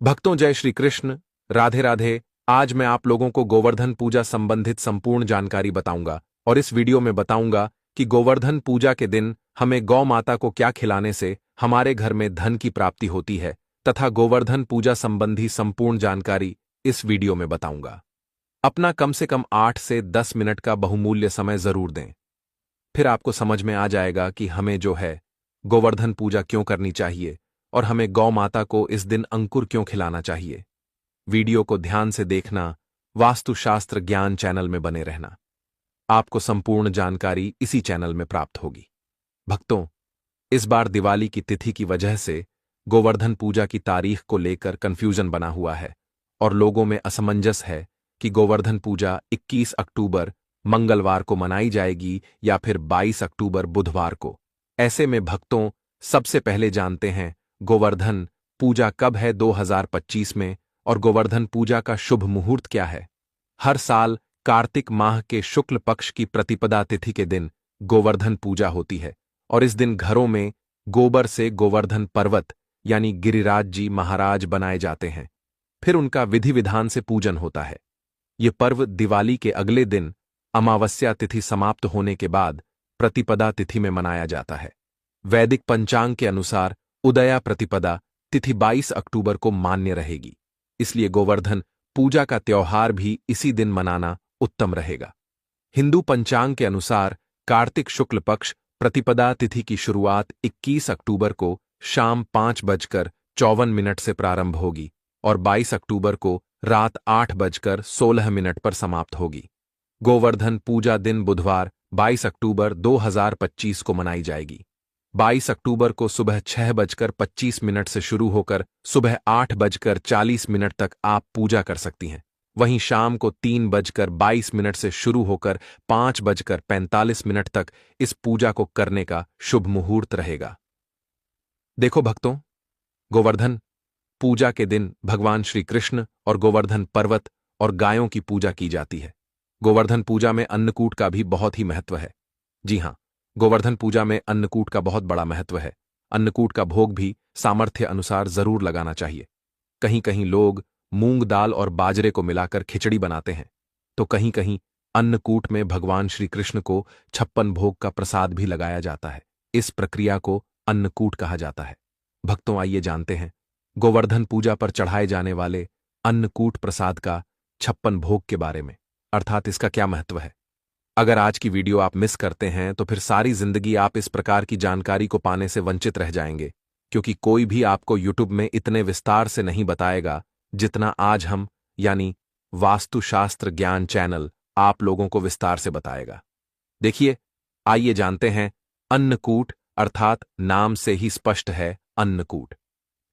भक्तों, जय श्री कृष्ण। राधे राधे। आज मैं आप लोगों को गोवर्धन पूजा संबंधित संपूर्ण जानकारी बताऊंगा और इस वीडियो में बताऊंगा कि गोवर्धन पूजा के दिन हमें गौ माता को क्या खिलाने से हमारे घर में धन की प्राप्ति होती है तथा गोवर्धन पूजा संबंधी संपूर्ण जानकारी इस वीडियो में बताऊंगा। अपना कम से कम 8 से 10 मिनट का बहुमूल्य समय जरूर दें, फिर आपको समझ में आ जाएगा कि हमें जो है गोवर्धन पूजा क्यों करनी चाहिए और हमें गौ माता को इस दिन अंकुर क्यों खिलाना चाहिए। वीडियो को ध्यान से देखना, वास्तुशास्त्र ज्ञान चैनल में बने रहना। आपको संपूर्ण जानकारी इसी चैनल में प्राप्त होगी। भक्तों, इस बार दिवाली की तिथि की वजह से गोवर्धन पूजा की तारीख को लेकर कंफ्यूजन बना हुआ है और लोगों में असमंजस है कि गोवर्धन पूजा 21 अक्टूबर मंगलवार को मनाई जाएगी या फिर 22 अक्टूबर बुधवार को। ऐसे में भक्तों, सबसे पहले जानते हैं गोवर्धन पूजा कब है 2025 में और गोवर्धन पूजा का शुभ मुहूर्त क्या है। हर साल कार्तिक माह के शुक्ल पक्ष की प्रतिपदा तिथि के दिन गोवर्धन पूजा होती है और इस दिन घरों में गोबर से गोवर्धन पर्वत यानी गिरिराज जी महाराज बनाए जाते हैं। फिर उनका विधि विधान से पूजन होता है। ये पर्व दिवाली के अगले दिन अमावस्या तिथि समाप्त होने के बाद प्रतिपदा तिथि में मनाया जाता है। वैदिक पंचांग के अनुसार उदया प्रतिपदा तिथि 22 अक्टूबर को मान्य रहेगी, इसलिए गोवर्धन पूजा का त्योहार भी इसी दिन मनाना उत्तम रहेगा। हिंदू पंचांग के अनुसार कार्तिक शुक्ल पक्ष प्रतिपदा तिथि की शुरुआत 21 अक्टूबर को शाम 5:54 से प्रारंभ होगी और 22 अक्टूबर को रात 8:16 पर समाप्त होगी। गोवर्धन पूजा दिन बुधवार 22 अक्टूबर 2025 को मनाई जाएगी। 22 अक्टूबर को सुबह 6:25 से शुरू होकर सुबह 8:40 तक आप पूजा कर सकती हैं। वहीं शाम को 3:22 से शुरू होकर 5:45 तक इस पूजा को करने का शुभ मुहूर्त रहेगा। देखो भक्तों, गोवर्धन पूजा के दिन भगवान श्री कृष्ण और गोवर्धन पर्वत और गायों की पूजा की जाती है। गोवर्धन पूजा में अन्नकूट का भी बहुत ही महत्व है। जी हां, गोवर्धन पूजा में अन्नकूट का बहुत बड़ा महत्व है। अन्नकूट का भोग भी सामर्थ्य अनुसार जरूर लगाना चाहिए। कहीं कहीं लोग मूंग दाल और बाजरे को मिलाकर खिचड़ी बनाते हैं, तो कहीं कहीं अन्नकूट में भगवान श्री कृष्ण को 56 भोग का प्रसाद भी लगाया जाता है। इस प्रक्रिया को अन्नकूट कहा जाता है। भक्तों, आइए जानते हैं गोवर्धन पूजा पर चढ़ाए जाने वाले अन्नकूट प्रसाद का 56 भोग के बारे में, अर्थात इसका क्या महत्व है। अगर आज की वीडियो आप मिस करते हैं तो फिर सारी जिंदगी आप इस प्रकार की जानकारी को पाने से वंचित रह जाएंगे, क्योंकि कोई भी आपको यूट्यूब में इतने विस्तार से नहीं बताएगा जितना आज हम यानी वास्तुशास्त्र ज्ञान चैनल आप लोगों को विस्तार से बताएगा। देखिए, आइए जानते हैं अन्नकूट अर्थात नाम से ही स्पष्ट है अन्नकूट।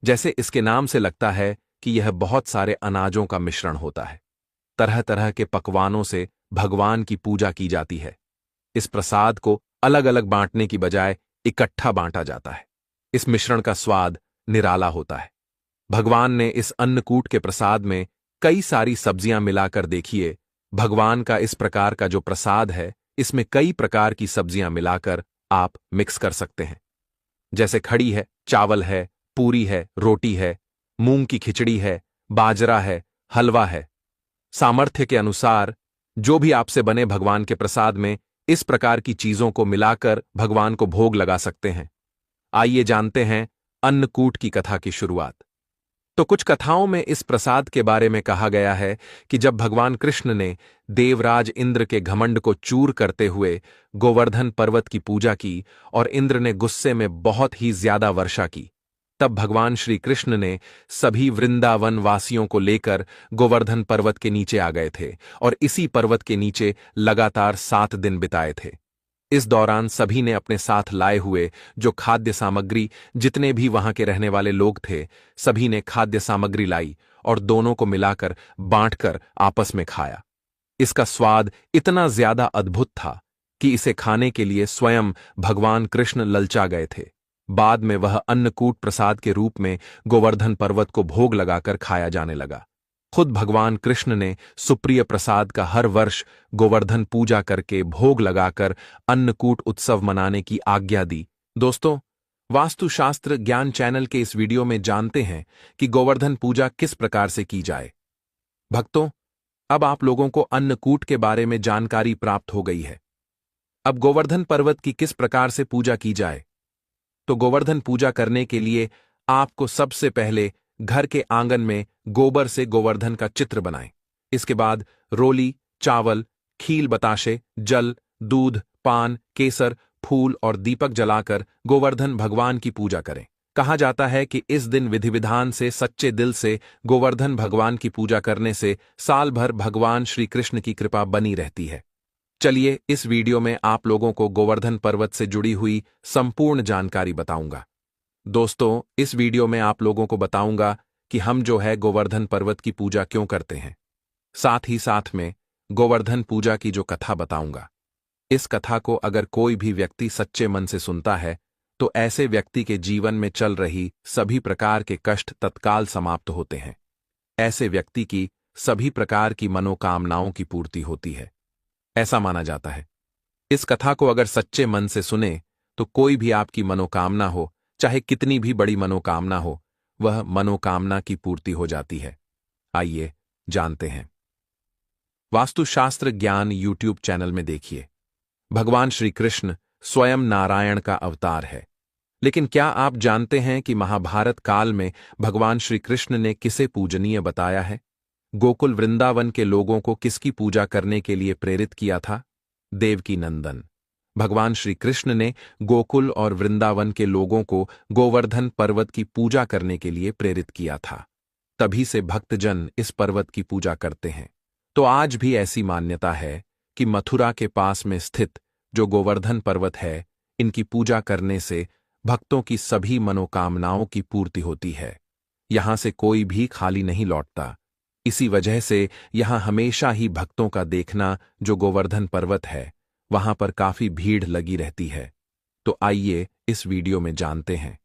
जैसे इसके नाम से लगता है कि यह बहुत सारे अनाजों का मिश्रण होता है। तरह तरह के पकवानों से भगवान की पूजा की जाती है। इस प्रसाद को अलग अलग बांटने की बजाय इकट्ठा बांटा जाता है। इस मिश्रण का स्वाद निराला होता है। भगवान ने इस अन्नकूट के प्रसाद में कई सारी सब्जियां मिलाकर देखिए। भगवान का इस प्रकार का जो प्रसाद है, इसमें कई प्रकार की सब्जियां मिलाकर आप मिक्स कर सकते हैं। जैसे खड़ी है, चावल है, पूरी है, रोटी है, मूंग की खिचड़ी है, बाजरा है, हलवा है। सामर्थ्य के अनुसार जो भी आपसे बने भगवान के प्रसाद में इस प्रकार की चीजों को मिलाकर भगवान को भोग लगा सकते हैं। आइए जानते हैं अन्नकूट की कथा की शुरुआत। तो कुछ कथाओं में इस प्रसाद के बारे में कहा गया है कि जब भगवान कृष्ण ने देवराज इंद्र के घमंड को चूर करते हुए गोवर्धन पर्वत की पूजा की और इंद्र ने गुस्से में बहुत ही ज्यादा वर्षा की, तब भगवान श्री कृष्ण ने सभी वृंदावन वासियों को लेकर गोवर्धन पर्वत के नीचे आ गए थे और इसी पर्वत के नीचे लगातार 7 दिन बिताए थे। इस दौरान सभी ने अपने साथ लाए हुए जो खाद्य सामग्री, जितने भी वहां के रहने वाले लोग थे, सभी ने खाद्य सामग्री लाई और दोनों को मिलाकर बांटकर आपस में खाया। इसका स्वाद इतना ज्यादा अद्भुत था कि इसे खाने के लिए स्वयं भगवान कृष्ण ललचा गए थे। बाद में वह अन्नकूट प्रसाद के रूप में गोवर्धन पर्वत को भोग लगाकर खाया जाने लगा। खुद भगवान कृष्ण ने सुप्रिय प्रसाद का हर वर्ष गोवर्धन पूजा करके भोग लगाकर अन्नकूट उत्सव मनाने की आज्ञा दी। दोस्तों, वास्तुशास्त्र ज्ञान चैनल के इस वीडियो में जानते हैं कि गोवर्धन पूजा किस प्रकार से की जाए। भक्तों, अब आप लोगों को अन्नकूट के बारे में जानकारी प्राप्त हो गई है। अब गोवर्धन पर्वत की किस प्रकार से पूजा की जाए। तो गोवर्धन पूजा करने के लिए आपको सबसे पहले घर के आंगन में गोबर से गोवर्धन का चित्र बनाएं। इसके बाद रोली, चावल, खील बताशे, जल, दूध, पान, केसर, फूल और दीपक जलाकर गोवर्धन भगवान की पूजा करें। कहा जाता है कि इस दिन विधि विधान से सच्चे दिल से गोवर्धन भगवान की पूजा करने से साल भर भगवान श्री कृष्ण की कृपा बनी रहती है। चलिए इस वीडियो में आप लोगों को गोवर्धन पर्वत से जुड़ी हुई संपूर्ण जानकारी बताऊंगा। दोस्तों, इस वीडियो में आप लोगों को बताऊंगा कि हम जो है गोवर्धन पर्वत की पूजा क्यों करते हैं। साथ ही साथ में गोवर्धन पूजा की जो कथा बताऊंगा, इस कथा को अगर कोई भी व्यक्ति सच्चे मन से सुनता है तो ऐसे व्यक्ति के जीवन में चल रही सभी प्रकार के कष्ट तत्काल समाप्त होते हैं। ऐसे व्यक्ति की सभी प्रकार की मनोकामनाओं की पूर्ति होती है, ऐसा माना जाता है। इस कथा को अगर सच्चे मन से सुने तो कोई भी आपकी मनोकामना हो, चाहे कितनी भी बड़ी मनोकामना हो, वह मनोकामना की पूर्ति हो जाती है। आइए जानते हैं। वास्तुशास्त्र ज्ञान यूट्यूब चैनल में देखिए। भगवान श्री कृष्ण स्वयं नारायण का अवतार है। लेकिन क्या आप जानते हैं कि महाभारत काल में भगवान श्री कृष्ण ने किसे पूजनीय बताया है? गोकुल वृंदावन के लोगों को किसकी पूजा करने के लिए प्रेरित किया था? देवकी नंदन। भगवान श्री कृष्ण ने गोकुल और वृंदावन के लोगों को गोवर्धन पर्वत की पूजा करने के लिए प्रेरित किया था। तभी से भक्तजन इस पर्वत की पूजा करते हैं। तो आज भी ऐसी मान्यता है कि मथुरा के पास में स्थित जो गोवर्धन पर्वत है, इनकी पूजा करने से भक्तों की सभी मनोकामनाओं की पूर्ति होती है। यहां से कोई भी खाली नहीं लौटता। इसी वजह से यहां हमेशा ही भक्तों का देखना जो गोवर्धन पर्वत है, वहां पर काफी भीड़ लगी रहती है। तो आइए इस वीडियो में जानते हैं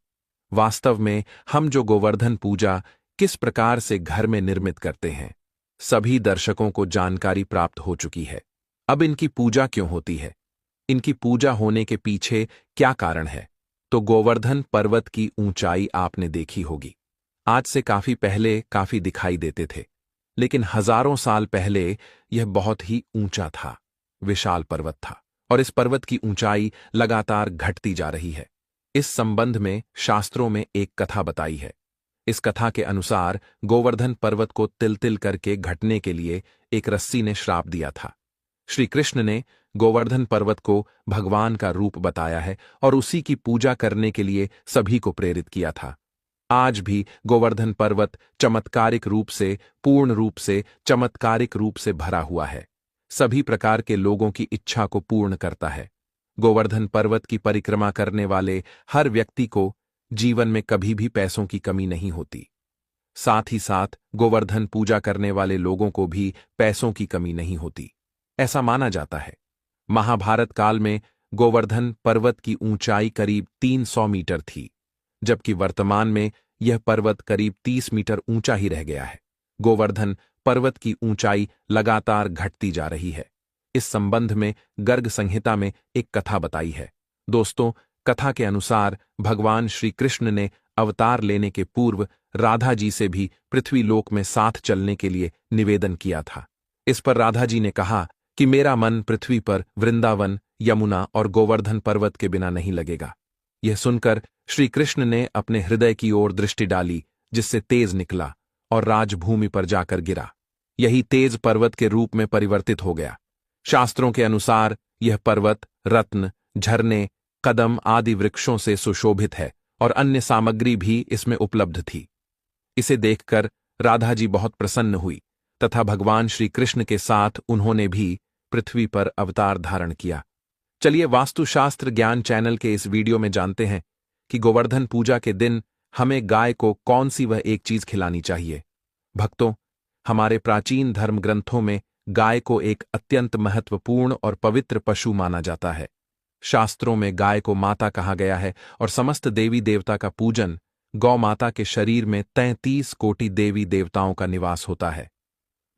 वास्तव में हम जो गोवर्धन पूजा किस प्रकार से घर में निर्मित करते हैं। सभी दर्शकों को जानकारी प्राप्त हो चुकी है। अब इनकी पूजा क्यों होती है, इनकी पूजा होने के पीछे क्या कारण है। तो गोवर्धन पर्वत की ऊंचाई आपने देखी होगी। आज से काफी पहले काफी दिखाई देते थे, लेकिन हजारों साल पहले यह बहुत ही ऊंचा था, विशाल पर्वत था, और इस पर्वत की ऊंचाई लगातार घटती जा रही है। इस संबंध में शास्त्रों में एक कथा बताई है। इस कथा के अनुसार गोवर्धन पर्वत को तिल तिल करके घटने के लिए एक रस्सी ने श्राप दिया था। श्री कृष्ण ने गोवर्धन पर्वत को भगवान का रूप बताया है और उसी की पूजा करने के लिए सभी को प्रेरित किया था। आज भी गोवर्धन पर्वत चमत्कारिक रूप से, पूर्ण रूप से, चमत्कारिक रूप से भरा हुआ है। सभी प्रकार के लोगों की इच्छा को पूर्ण करता है। गोवर्धन पर्वत की परिक्रमा करने वाले हर व्यक्ति को जीवन में कभी भी पैसों की कमी नहीं होती। साथ ही साथ गोवर्धन पूजा करने वाले लोगों को भी पैसों की कमी नहीं होती, ऐसा माना जाता है। महाभारत काल में गोवर्धन पर्वत की ऊंचाई करीब 300 मीटर थी, जबकि वर्तमान में यह पर्वत करीब 30 मीटर ऊंचा ही रह गया है। गोवर्धन पर्वत की ऊंचाई लगातार घटती जा रही है। इस संबंध में गर्ग संहिता में एक कथा बताई है। दोस्तों, कथा के अनुसार भगवान श्री कृष्ण ने अवतार लेने के पूर्व राधा जी से भी पृथ्वी लोक में साथ चलने के लिए निवेदन किया था। इस पर राधा जी ने कहा कि मेरा मन पृथ्वी पर वृंदावन, यमुना और गोवर्धन पर्वत के बिना नहीं लगेगा। यह सुनकर श्री कृष्ण ने अपने हृदय की ओर दृष्टि डाली, जिससे तेज निकला और राजभूमि पर जाकर गिरा। यही तेज पर्वत के रूप में परिवर्तित हो गया। शास्त्रों के अनुसार यह पर्वत रत्न, झरने, कदम आदि वृक्षों से सुशोभित है और अन्य सामग्री भी इसमें उपलब्ध थी। इसे देखकर राधा जी बहुत प्रसन्न हुई तथा भगवान श्री कृष्ण के साथ उन्होंने भी पृथ्वी पर अवतार धारण किया। चलिए वास्तुशास्त्र ज्ञान चैनल के इस वीडियो में जानते हैं कि गोवर्धन पूजा के दिन हमें गाय को कौन सी वह एक चीज खिलानी चाहिए। भक्तों, हमारे प्राचीन धर्म ग्रंथों में गाय को एक अत्यंत महत्वपूर्ण और पवित्र पशु माना जाता है। शास्त्रों में गाय को माता कहा गया है और समस्त देवी देवता का पूजन गौ माता के शरीर में 33 कोटि देवी देवताओं का निवास होता है।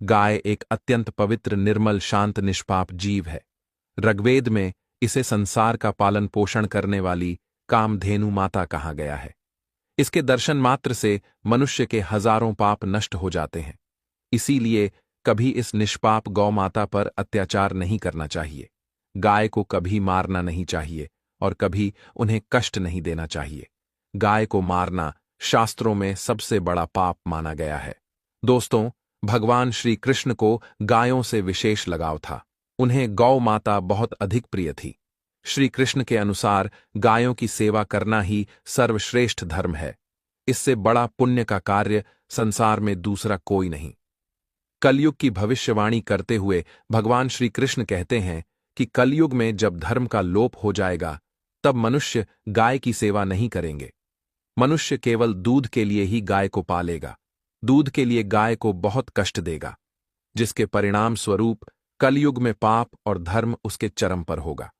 गाय एक अत्यंत पवित्र, निर्मल, शांत, निष्पाप जीव है। ऋग्वेद में इसे संसार का पालन पोषण करने वाली, कामधेनु माता कहा गया है। इसके दर्शन मात्र से मनुष्य के हजारों पाप नष्ट हो जाते हैं। इसीलिए कभी इस निष्पाप गौ माता पर अत्याचार नहीं करना चाहिए। गाय को कभी मारना नहीं चाहिए और कभी उन्हें कष्ट नहीं देना चाहिए। गाय को मारना शास्त्रों में सबसे बड़ा पाप माना गया है। दोस्तों, भगवान श्री कृष्ण को गायों से विशेष लगाव था। उन्हें गौ माता बहुत अधिक प्रिय थी। श्री कृष्ण के अनुसार गायों की सेवा करना ही सर्वश्रेष्ठ धर्म है। इससे बड़ा पुण्य का कार्य संसार में दूसरा कोई नहीं। कलयुग की भविष्यवाणी करते हुए भगवान श्री कृष्ण कहते हैं कि कलयुग में जब धर्म का लोप हो जाएगा तब मनुष्य गाय की सेवा नहीं करेंगे। मनुष्य केवल दूध के लिए ही गाय को पालेगा, दूध के लिए गाय को बहुत कष्ट देगा, जिसके परिणाम स्वरूप कलयुग में पाप और धर्म उसके चरम पर होगा।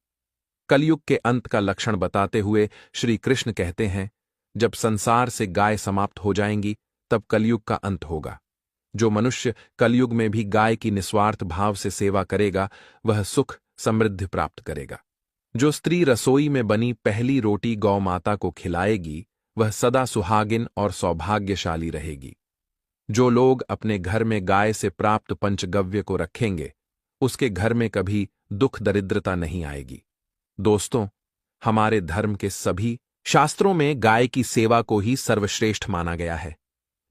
कलयुग के अंत का लक्षण बताते हुए श्री कृष्ण कहते हैं, जब संसार से गाय समाप्त हो जाएंगी तब कलयुग का अंत होगा। जो मनुष्य कलयुग में भी गाय की निस्वार्थ भाव से सेवा करेगा वह सुख समृद्धि प्राप्त करेगा। जो स्त्री रसोई में बनी पहली रोटी गौ माता को खिलाएगी वह सदा सुहागिन और सौभाग्यशाली रहेगी। जो लोग अपने घर में गाय से प्राप्त पंचगव्य को रखेंगे उसके घर में कभी दुख दरिद्रता नहीं आएगी। दोस्तों, हमारे धर्म के सभी शास्त्रों में गाय की सेवा को ही सर्वश्रेष्ठ माना गया है।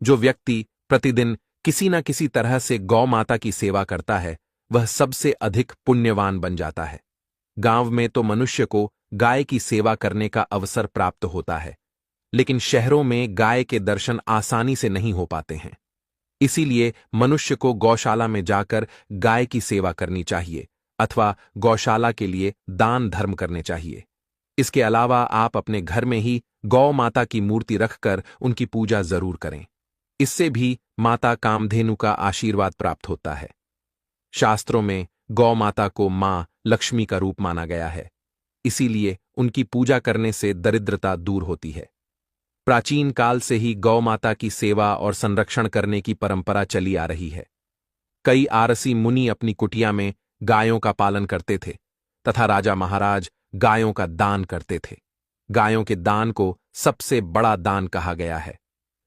जो व्यक्ति प्रतिदिन किसी न किसी तरह से गौ माता की सेवा करता है वह सबसे अधिक पुण्यवान बन जाता है। गांव में तो मनुष्य को गाय की सेवा करने का अवसर प्राप्त होता है, लेकिन शहरों में गाय के दर्शन आसानी से नहीं हो पाते हैं। इसीलिए मनुष्य को गौशाला में जाकर गाय की सेवा करनी चाहिए अथवा गौशाला के लिए दान धर्म करने चाहिए। इसके अलावा आप अपने घर में ही गौ माता की मूर्ति रखकर उनकी पूजा जरूर करें। इससे भी माता कामधेनु का आशीर्वाद प्राप्त होता है। शास्त्रों में गौ माता को मां लक्ष्मी का रूप माना गया है, इसीलिए उनकी पूजा करने से दरिद्रता दूर होती है। प्राचीन काल से ही गौ माता की सेवा और संरक्षण करने की परंपरा चली आ रही है। कई आरसी मुनि अपनी कुटिया में गायों का पालन करते थे तथा राजा महाराज गायों का दान करते थे। गायों के दान को सबसे बड़ा दान कहा गया है।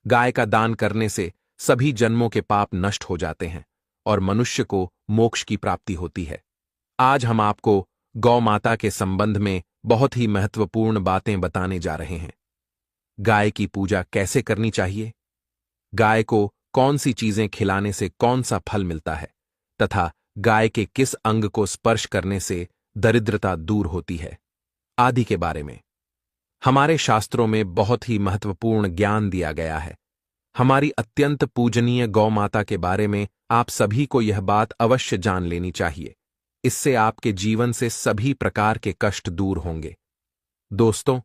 गाय का दान करने से सभी जन्मों के पाप नष्ट हो जाते हैं और मनुष्य को मोक्ष की प्राप्ति होती है। आज हम आपको गौ माता के संबंध में बहुत ही महत्वपूर्ण बातें बताने जा रहे हैं। गाय की पूजा कैसे करनी चाहिए, गाय को कौन सी चीजें खिलाने से कौन सा फल मिलता है तथा गाय के किस अंग को स्पर्श करने से दरिद्रता दूर होती है आदि के बारे में हमारे शास्त्रों में बहुत ही महत्वपूर्ण ज्ञान दिया गया है। हमारी अत्यंत पूजनीय गौ माता के बारे में आप सभी को यह बात अवश्य जान लेनी चाहिए। इससे आपके जीवन से सभी प्रकार के कष्ट दूर होंगे। दोस्तों,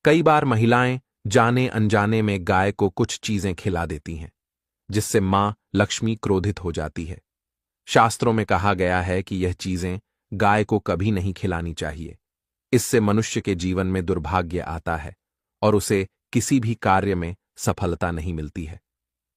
कई बार महिलाएं जाने अनजाने में गाय को कुछ चीजें खिला देती हैं, जिससे मां लक्ष्मी क्रोधित हो जाती है। शास्त्रों में कहा गया है कि यह चीजें गाय को कभी नहीं खिलानी चाहिए। इससे मनुष्य के जीवन में दुर्भाग्य आता है और उसे किसी भी कार्य में सफलता नहीं मिलती है।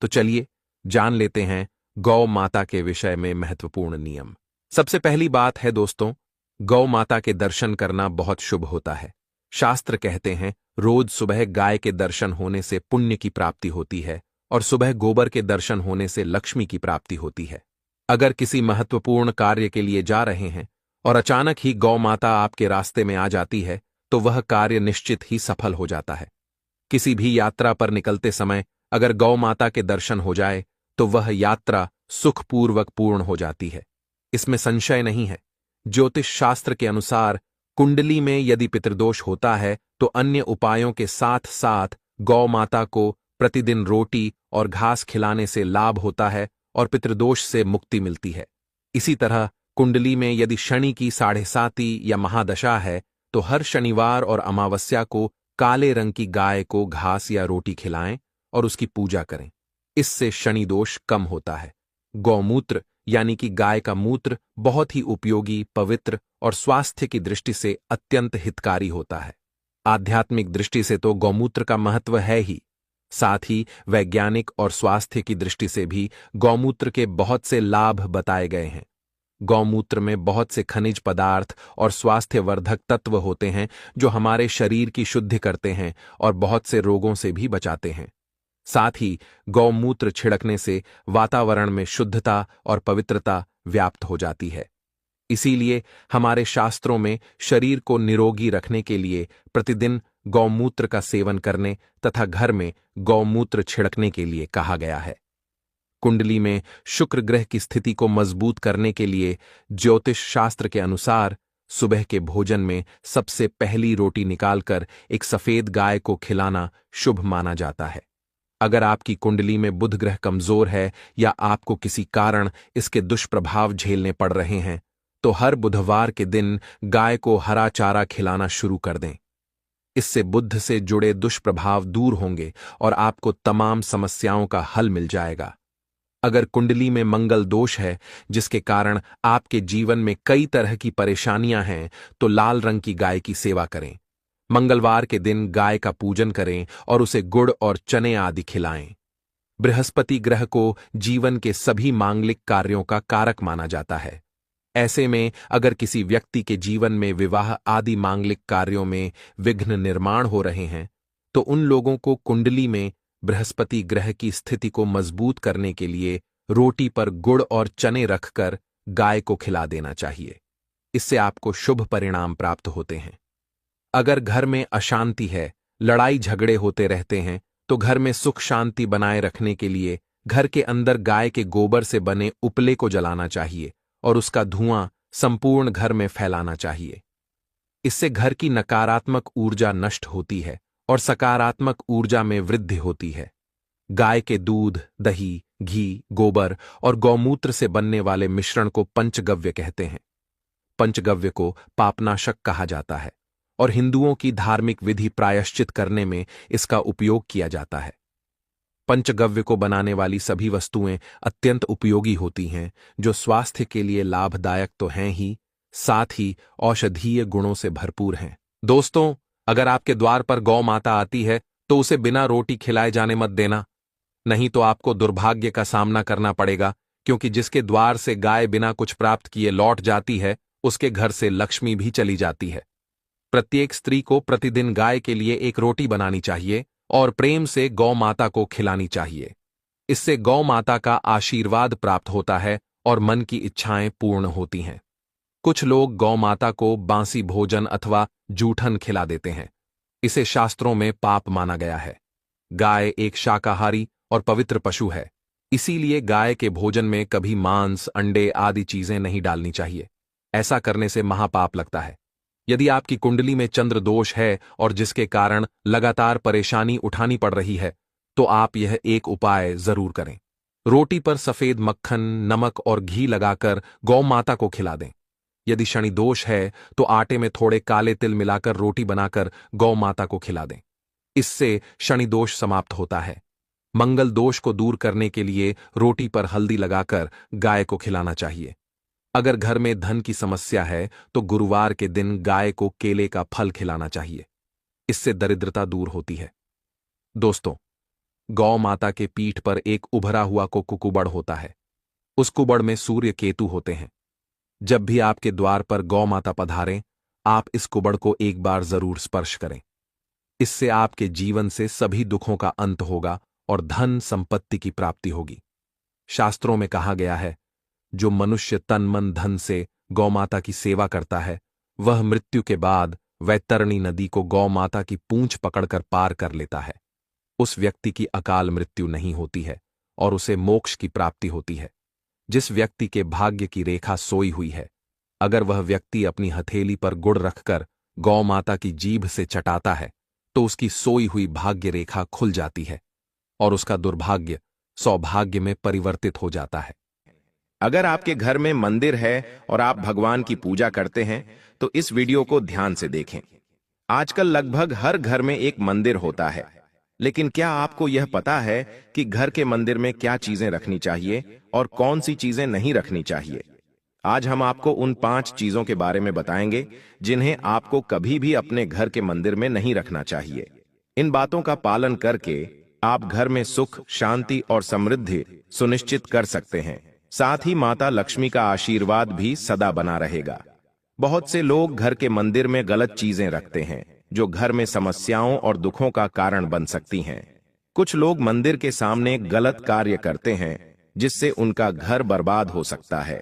तो चलिए जान लेते हैं गौ माता के विषय में महत्वपूर्ण नियम। सबसे पहली बात है दोस्तों, गौ माता के दर्शन करना बहुत शुभ होता है। शास्त्र कहते हैं रोज सुबह गाय के दर्शन होने से पुण्य की प्राप्ति होती है और सुबह गोबर के दर्शन होने से लक्ष्मी की प्राप्ति होती है। अगर किसी महत्वपूर्ण कार्य के लिए जा रहे हैं और अचानक ही गौ माता आपके रास्ते में आ जाती है तो वह कार्य निश्चित ही सफल हो जाता है। किसी भी यात्रा पर निकलते समय अगर गौ माता के दर्शन हो जाए तो वह यात्रा सुखपूर्वक पूर्ण हो जाती है, इसमें संशय नहीं है। ज्योतिष शास्त्र के अनुसार कुंडली में यदि पितृदोष होता है तो अन्य उपायों के साथ साथ गौ माता को प्रतिदिन रोटी और घास खिलाने से लाभ होता है और पितृदोष से मुक्ति मिलती है। इसी तरह कुंडली में यदि शनि की 7.5 या महादशा है तो हर शनिवार और अमावस्या को काले रंग की गाय को घास या रोटी खिलाएं और उसकी पूजा करें। इससे शनि दोष कम होता है। गौमूत्र यानी कि गाय का मूत्र बहुत ही उपयोगी, पवित्र और स्वास्थ्य की दृष्टि से अत्यंत हितकारी होता है। आध्यात्मिक दृष्टि से तो गौमूत्र का महत्व है ही, साथ ही वैज्ञानिक और स्वास्थ्य की दृष्टि से भी गौमूत्र के बहुत से लाभ बताए गए हैं। गौमूत्र में बहुत से खनिज पदार्थ और स्वास्थ्यवर्धक तत्व होते हैं जो हमारे शरीर की शुद्धि करते हैं और बहुत से रोगों से भी बचाते हैं। साथ ही गौमूत्र छिड़कने से वातावरण में शुद्धता और पवित्रता व्याप्त हो जाती है। इसीलिए हमारे शास्त्रों में शरीर को निरोगी रखने के लिए प्रतिदिन गौमूत्र का सेवन करने तथा घर में गौमूत्र छिड़कने के लिए कहा गया है। कुंडली में शुक्र ग्रह की स्थिति को मजबूत करने के लिए ज्योतिष शास्त्र के अनुसार सुबह के भोजन में सबसे पहली रोटी निकालकर एक सफेद गाय को खिलाना शुभ माना जाता है। अगर आपकी कुंडली में बुध ग्रह कमजोर है या आपको किसी कारण इसके दुष्प्रभाव झेलने पड़ रहे हैं, तो हर बुधवार के दिन गाय को हरा चारा खिलाना शुरू कर दें। इससे बुध से जुड़े दुष्प्रभाव दूर होंगे और आपको तमाम समस्याओं का हल मिल जाएगा। अगर कुंडली में मंगल दोष है जिसके कारण आपके जीवन में कई तरह की परेशानियां हैं, तो लाल रंग की गाय की सेवा करें। मंगलवार के दिन गाय का पूजन करें और उसे गुड़ और चने आदि खिलाएं। बृहस्पति ग्रह को जीवन के सभी मांगलिक कार्यों का कारक माना जाता है। ऐसे में अगर किसी व्यक्ति के जीवन में विवाह आदि मांगलिक कार्यों में विघ्न निर्माण हो रहे हैं, तो उन लोगों को कुंडली में बृहस्पति ग्रह की स्थिति को मजबूत करने के लिए रोटी पर गुड़ और चने रखकर गाय को खिला देना चाहिए। इससे आपको शुभ परिणाम प्राप्त होते हैं। अगर घर में अशांति है, लड़ाई झगड़े होते रहते हैं, तो घर में सुख शांति बनाए रखने के लिए घर के अंदर गाय के गोबर से बने उपले को जलाना चाहिए और उसका धुआं संपूर्ण घर में फैलाना चाहिए। इससे घर की नकारात्मक ऊर्जा नष्ट होती है और सकारात्मक ऊर्जा में वृद्धि होती है। गाय के दूध, दही, घी, गोबर और गौमूत्र से बनने वाले मिश्रण को पंचगव्य कहते हैं। पंचगव्य को पापनाशक कहा जाता है और हिंदुओं की धार्मिक विधि प्रायश्चित करने में इसका उपयोग किया जाता है। पंचगव्य को बनाने वाली सभी वस्तुएं अत्यंत उपयोगी होती हैं, जो स्वास्थ्य के लिए लाभदायक तो हैं ही, साथ ही औषधीय गुणों से भरपूर हैं। दोस्तों, अगर आपके द्वार पर गौ माता आती है तो उसे बिना रोटी खिलाए जाने मत देना, नहीं तो आपको दुर्भाग्य का सामना करना पड़ेगा, क्योंकि जिसके द्वार से गाय बिना कुछ प्राप्त किए लौट जाती है, उसके घर से लक्ष्मी भी चली जाती है। प्रत्येक स्त्री को प्रतिदिन गाय के लिए एक रोटी बनानी चाहिए और प्रेम से गौ माता को खिलानी चाहिए। इससे गौ माता का आशीर्वाद प्राप्त होता है और मन की इच्छाएं पूर्ण होती हैं। कुछ लोग गौ माता को बासी भोजन अथवा जूठन खिला देते हैं। इसे शास्त्रों में पाप माना गया है। गाय एक शाकाहारी और पवित्र पशु है, इसीलिए गाय के भोजन में कभी मांस, अंडे आदि चीजें नहीं डालनी चाहिए। ऐसा करने से महापाप लगता है। यदि आपकी कुंडली में चंद्र दोष है और जिसके कारण लगातार परेशानी उठानी पड़ रही है, तो आप यह एक उपाय जरूर करें। रोटी पर सफेद मक्खन, नमक और घी लगाकर गौ माता को खिला दें। यदि शनि दोष है तो आटे में थोड़े काले तिल मिलाकर रोटी बनाकर गौ माता को खिला दें। इससे शनि दोष समाप्त होता है। मंगल दोष को दूर करने के लिए रोटी पर हल्दी लगाकर गाय को खिलाना चाहिए। अगर घर में धन की समस्या है तो गुरुवार के दिन गाय को केले का फल खिलाना चाहिए। इससे दरिद्रता दूर होती है। दोस्तों, गौ माता के पीठ पर एक उभरा हुआ को कुकुबड़ होता है। उस कुबड़ में सूर्य केतु होते हैं। जब भी आपके द्वार पर गौ माता पधारें, आप इस कुबड़ को एक बार जरूर स्पर्श करें। इससे आपके जीवन से सभी दुखों का अंत होगा और धन संपत्ति की प्राप्ति होगी। शास्त्रों में कहा गया है, जो मनुष्य तन मन धन से गौ माता की सेवा करता है, वह मृत्यु के बाद वैतरणी नदी को गौ माता की पूंछ पकड़कर पार कर लेता है। उस व्यक्ति की अकाल मृत्यु नहीं होती है और उसे मोक्ष की प्राप्ति होती है। जिस व्यक्ति के भाग्य की रेखा सोई हुई है, अगर वह व्यक्ति अपनी हथेली पर गुड़ रखकर गौ माता की जीभ से चटाता है, तो उसकी सोई हुई भाग्य रेखा खुल जाती है और उसका दुर्भाग्य सौभाग्य में परिवर्तित हो जाता है। अगर आपके घर में मंदिर है और आप भगवान की पूजा करते हैं तो इस वीडियो को ध्यान से देखें। आजकल लगभग हर घर में एक मंदिर होता है, लेकिन क्या आपको यह पता है कि घर के मंदिर में क्या चीजें रखनी चाहिए और कौन सी चीजें नहीं रखनी चाहिए? आज हम आपको उन 5 चीजों के बारे में बताएंगे जिन्हें आपको कभी भी अपने घर के मंदिर में नहीं रखना चाहिए। इन बातों का पालन करके आप घर में सुख, शांति और समृद्धि सुनिश्चित कर सकते हैं। साथ ही माता लक्ष्मी का आशीर्वाद भी सदा बना रहेगा। बहुत से लोग घर के मंदिर में गलत चीजें रखते हैं जो घर में समस्याओं और दुखों का कारण बन सकती हैं। कुछ लोग मंदिर के सामने गलत कार्य करते हैं जिससे उनका घर बर्बाद हो सकता है।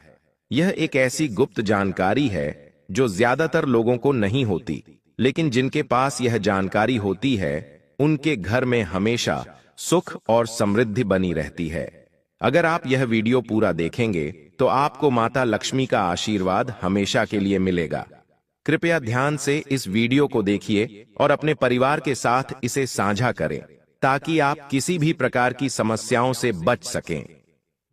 यह एक ऐसी गुप्त जानकारी है जो ज्यादातर लोगों को नहीं होती, लेकिन जिनके पास यह जानकारी होती है उनके घर में हमेशा सुख और समृद्धि बनी रहती है। अगर आप यह वीडियो पूरा देखेंगे तो आपको माता लक्ष्मी का आशीर्वाद हमेशा के लिए मिलेगा। कृपया ध्यान से इस वीडियो को देखिए और अपने परिवार के साथ इसे साझा करें ताकि आप किसी भी प्रकार की समस्याओं से बच सकें।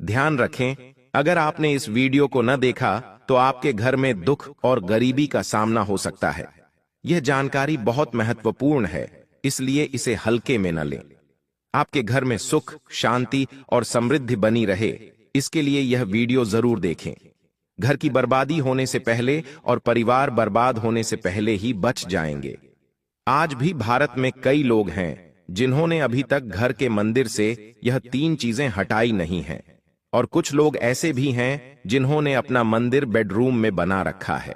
ध्यान रखें, अगर आपने इस वीडियो को न देखा तो आपके घर में दुख और गरीबी का सामना हो सकता है। यह जानकारी बहुत महत्वपूर्ण है, इसलिए इसे हल्के में न लें। आपके घर में सुख, शांति और समृद्धि बनी रहे, इसके लिए यह वीडियो जरूर देखें। घर की बर्बादी होने से पहले और परिवार बर्बाद होने से पहले ही बच जाएंगे। आज भी भारत में कई लोग हैं जिन्होंने अभी तक घर के मंदिर से यह 3 चीजें हटाई नहीं हैं, और कुछ लोग ऐसे भी हैं जिन्होंने अपना मंदिर बेडरूम में बना रखा है।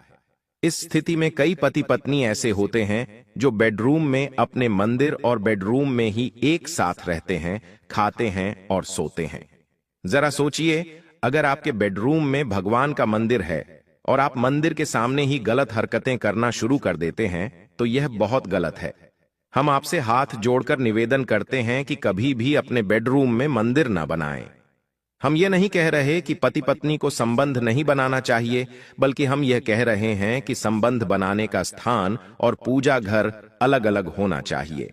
इस स्थिति में कई पति पत्नी ऐसे होते हैं जो बेडरूम में अपने मंदिर और बेडरूम में ही एक साथ रहते हैं, खाते हैं और सोते हैं। जरा सोचिए, अगर आपके बेडरूम में भगवान का मंदिर है और आप मंदिर के सामने ही गलत हरकतें करना शुरू कर देते हैं तो यह बहुत गलत है। हम आपसे हाथ जोड़कर निवेदन करते हैं कि कभी भी अपने बेडरूम में मंदिर न बनाएं। हम ये नहीं कह रहे कि पति पत्नी को संबंध नहीं बनाना चाहिए, बल्कि हम यह कह रहे हैं कि संबंध बनाने का स्थान और पूजा घर अलग अलग होना चाहिए।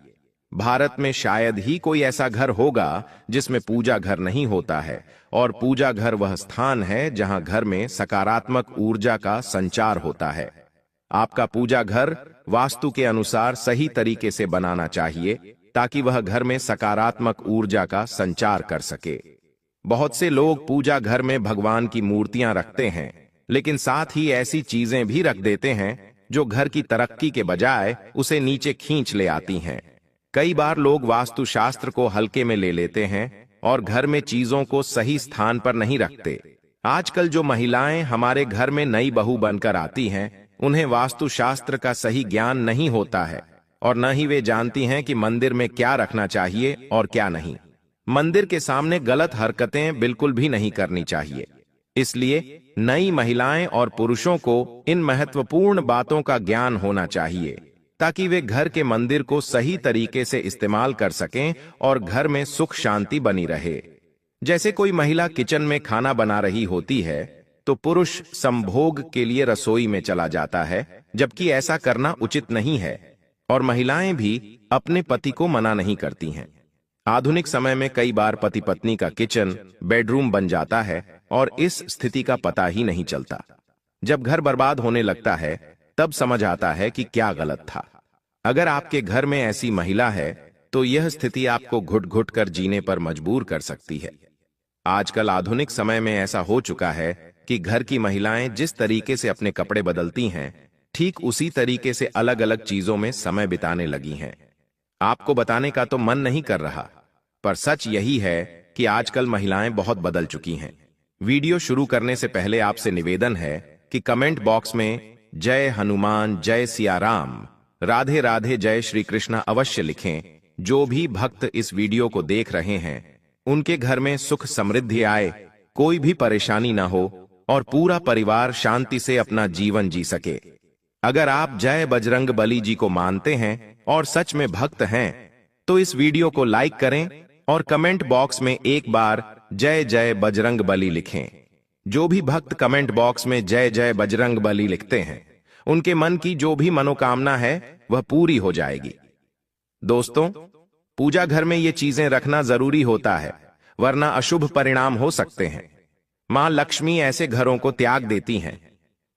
भारत में शायद ही कोई ऐसा घर होगा जिसमें पूजा घर नहीं होता है, और पूजा घर वह स्थान है जहां घर में सकारात्मक ऊर्जा का संचार होता है। आपका पूजा घर वास्तु के अनुसार सही तरीके से बनाना चाहिए ताकि वह घर में सकारात्मक ऊर्जा का संचार कर सके। बहुत से लोग पूजा घर में भगवान की मूर्तियां रखते हैं, लेकिन साथ ही ऐसी चीजें भी रख देते हैं जो घर की तरक्की के बजाय उसे नीचे खींच ले आती हैं। कई बार लोग वास्तुशास्त्र को हल्के में ले लेते हैं और घर में चीजों को सही स्थान पर नहीं रखते। आजकल जो महिलाएं हमारे घर में नई बहू बनकर आती हैं, उन्हें वास्तुशास्त्र का सही ज्ञान नहीं होता है और न ही वे जानती हैं कि मंदिर में क्या रखना चाहिए और क्या नहीं। मंदिर के सामने गलत हरकतें बिल्कुल भी नहीं करनी चाहिए। इसलिए नई महिलाएं और पुरुषों को इन महत्वपूर्ण बातों का ज्ञान होना चाहिए ताकि वे घर के मंदिर को सही तरीके से इस्तेमाल कर सकें और घर में सुख शांति बनी रहे। जैसे कोई महिला किचन में खाना बना रही होती है तो पुरुष संभोग के लिए रसोई में चला जाता है, जबकि ऐसा करना उचित नहीं है, और महिलाएं भी अपने पति को मना नहीं करती हैं। आधुनिक समय में कई बार पति पत्नी का किचन बेडरूम बन जाता है और इस स्थिति का पता ही नहीं चलता। जब घर बर्बाद होने लगता है तब समझ आता है कि क्या गलत था। अगर आपके घर में ऐसी महिला है तो यह स्थिति आपको घुट घुट कर जीने पर मजबूर कर सकती है। आजकल आधुनिक समय में ऐसा हो चुका है कि घर की महिलाएं जिस तरीके से अपने कपड़े बदलती हैं, ठीक उसी तरीके से अलग अलग चीजों में समय बिताने लगी हैं। आपको बताने का तो मन नहीं कर रहा, पर सच यही है कि आजकल महिलाएं बहुत बदल चुकी हैं। वीडियो शुरू करने से पहले आपसे निवेदन है कि कमेंट बॉक्स में जय हनुमान, जय सिया राम, राधे राधे, जय श्री कृष्ण अवश्य लिखें। जो भी भक्त इस वीडियो को देख रहे हैं उनके घर में सुख समृद्धि आए, कोई भी परेशानी ना हो और पूरा परिवार शांति से अपना जीवन जी सके। अगर आप जय बजरंग बली जी को मानते हैं और सच में भक्त हैं तो इस वीडियो को लाइक करें और कमेंट बॉक्स में एक बार जय जय बजरंग बली लिखें। जो भी भक्त कमेंट बॉक्स में जय जय बजरंग बली लिखते हैं उनके मन की जो भी मनोकामना है वह पूरी हो जाएगी। दोस्तों, पूजा घर में ये चीजें रखना जरूरी होता है, वरना अशुभ परिणाम हो सकते हैं। मां लक्ष्मी ऐसे घरों को त्याग देती हैं।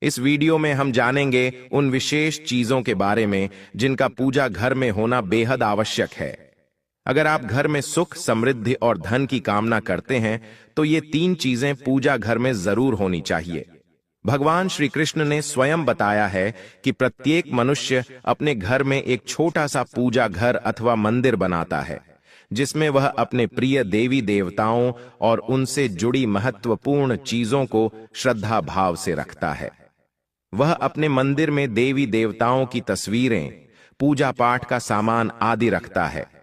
इस वीडियो में हम जानेंगे उन विशेष चीजों के बारे में जिनका पूजा घर में होना बेहद आवश्यक है। अगर आप घर में सुख, समृद्धि और धन की कामना करते हैं तो ये 3 चीजें पूजा घर में जरूर होनी चाहिए। भगवान श्री कृष्ण ने स्वयं बताया है कि प्रत्येक मनुष्य अपने घर में एक छोटा सा पूजा घर अथवा मंदिर बनाता है, जिसमें वह अपने प्रिय देवी देवताओं और उनसे जुड़ी महत्वपूर्ण चीजों को श्रद्धा भाव से रखता है। वह अपने मंदिर में देवी देवताओं की तस्वीरें, पूजा पाठ का सामान आदि रखता है।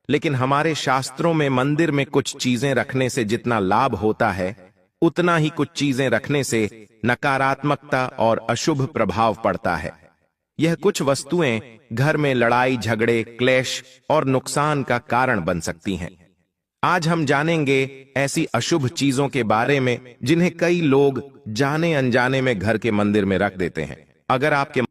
लेकिन हमारे शास्त्रों में मंदिर में कुछ चीजें रखने से जितना लाभ होता है, उतना ही कुछ चीजें रखने से नकारात्मकता और अशुभ प्रभाव पड़ता है। यह कुछ वस्तुएं घर में लड़ाई झगड़े, क्लेश और नुकसान का कारण बन सकती हैं। आज हम जानेंगे ऐसी अशुभ चीजों के बारे में जिन्हें कई लोग जाने अनजाने में घर के मंदिर में रख देते हैं। अगर आपके